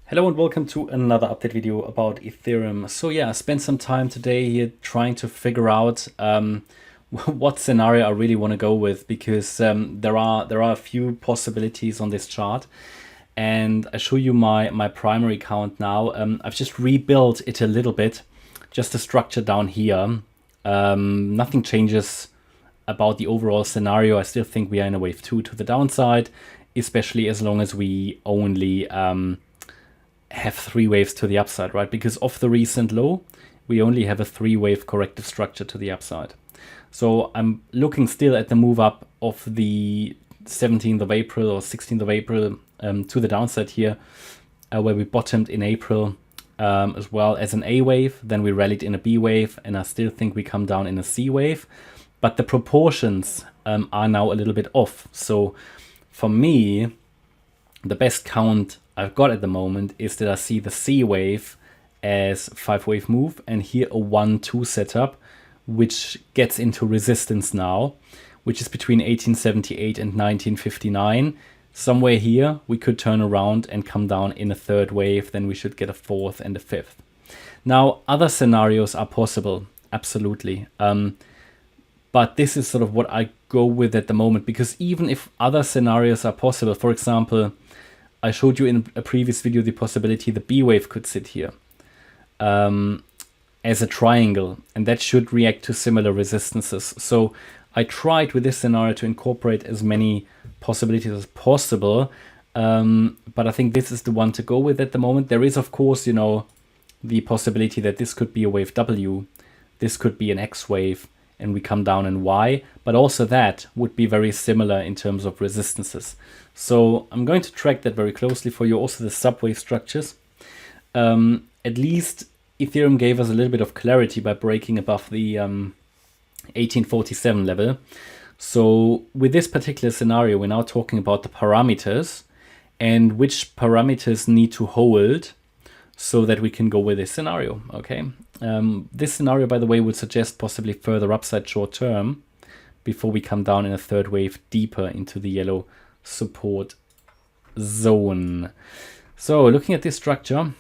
Hello and welcome to another update video about Ethereum. So yeah, I spent some time today here trying to figure out what scenario I really want to go with, because there are a few possibilities on this chart, and I show you my primary account now. I've just rebuilt it a little bit, just the structure down here. Nothing changes about the overall scenario. I still think we are in a wave 2 to the downside, especially as long as we only have 3 waves to the upside, right? Because of the recent low, we only have a 3-wave corrective structure to the upside. So I'm looking still at the move up of the 17th of April or 16th of April to the downside here, where we bottomed in April as well as an A wave. Then we rallied in a B wave, and I still think we come down in a C wave. But the proportions are now a little bit off. So for me, the best count I've got at the moment is that I see the C wave as 5-wave move, and here a 1-2 setup, which gets into resistance now, which is between 1878 and 1959. Somewhere here we could turn around and come down in a 3rd wave, then we should get a 4th and a 5th. Now other scenarios are possible, absolutely. But this is sort of what I go with at the moment, because even if other scenarios are possible, for example, I showed you in a previous video the possibility the B wave could sit here as a triangle, and that should react to similar resistances. So I tried with this scenario to incorporate as many possibilities as possible, but I think this is the one to go with at the moment. There is, of course, you know, the possibility that this could be a wave W, this could be an X wave, and we come down in Y, but also that would be very similar in terms of resistances. So I'm going to track that very closely for you. Also the subwave structures. At least Ethereum gave us a little bit of clarity by breaking above the 1847 level. So with this particular scenario, we're now talking about the parameters and which parameters need to hold so that we can go with this scenario, okay? This scenario, by the way, would suggest possibly further upside short term before we come down in a 3rd wave deeper into the yellow support zone. So looking at this structure,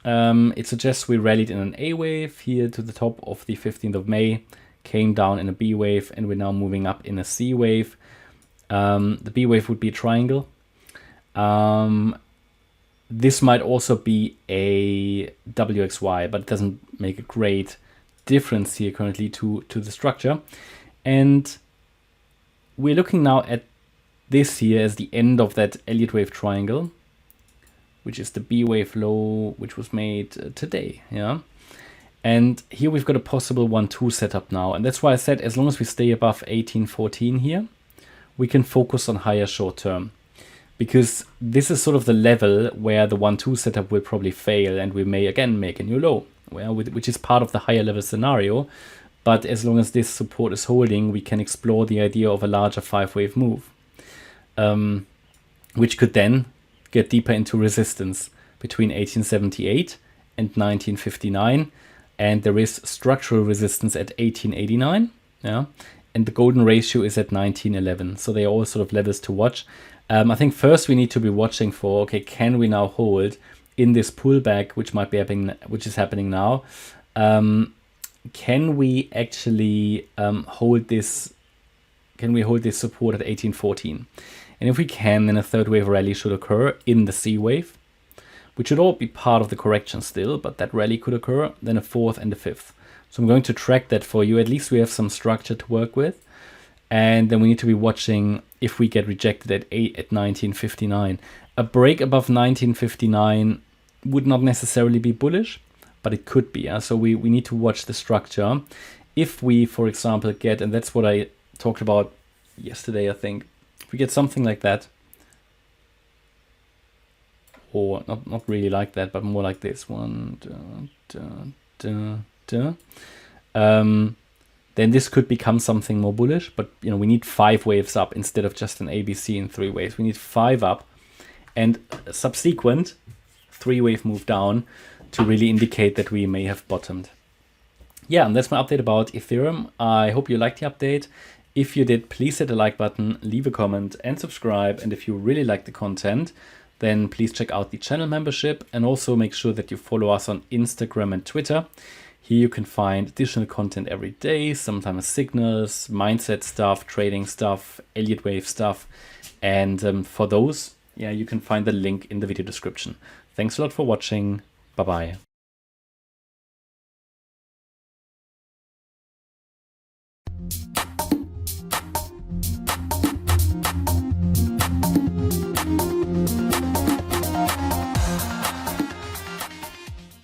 it suggests we rallied in an A wave here to the top of the 15th of May, came down in a B wave, and we're now moving up in a C wave. The B wave would be a triangle. This might also be a WXY, but it doesn't make a great difference here currently to the structure. And we're looking now at this here as the end of that Elliott Wave triangle, which is the B wave low, which was made today. Yeah. And here we've got a possible 1-2 setup now. And that's why I said as long as we stay above 1814 here, we can focus on higher short term. Because this is sort of the level where the 1-2 setup will probably fail, and we may again make a new low, which is part of the higher level scenario. But as long as this support is holding, we can explore the idea of a larger 5-wave move, which could then get deeper into resistance between 1878 and 1959. And there is structural resistance at 1889, yeah, and the golden ratio is at 1911. So they are all sort of levels to watch. I think first we need to be watching for, okay, can we now hold in this pullback, which might be happening, which is happening now? Can we actually hold this? Can we hold this support at 1814? And if we can, then a 3rd wave rally should occur in the C wave, which should all be part of the correction still, but that rally could occur, then a 4th and a 5th. So I'm going to track that for you. At least we have some structure to work with. And then we need to be watching if we get rejected at 1959. A break above 1959 would not necessarily be bullish, but it could be. So we need to watch the structure. If we, for example, get, and that's what I talked about yesterday, I think, if we get something like that, or not really like that, but more like this one, then this could become something more bullish. But you know, we need 5 waves up instead of just an ABC in 3 waves. We need 5 up and a subsequent 3-wave move down to really indicate that we may have bottomed. Yeah, and that's my update about Ethereum. I hope you liked the update. If you did, please hit the like button, leave a comment and subscribe. And if you really like the content, then please check out the channel membership, and also make sure that you follow us on Instagram and Twitter. Here you can find additional content every day, sometimes signals, mindset stuff, trading stuff, Elliott Wave stuff. And for those, yeah, you can find the link in the video description. Thanks a lot for watching. Bye-bye.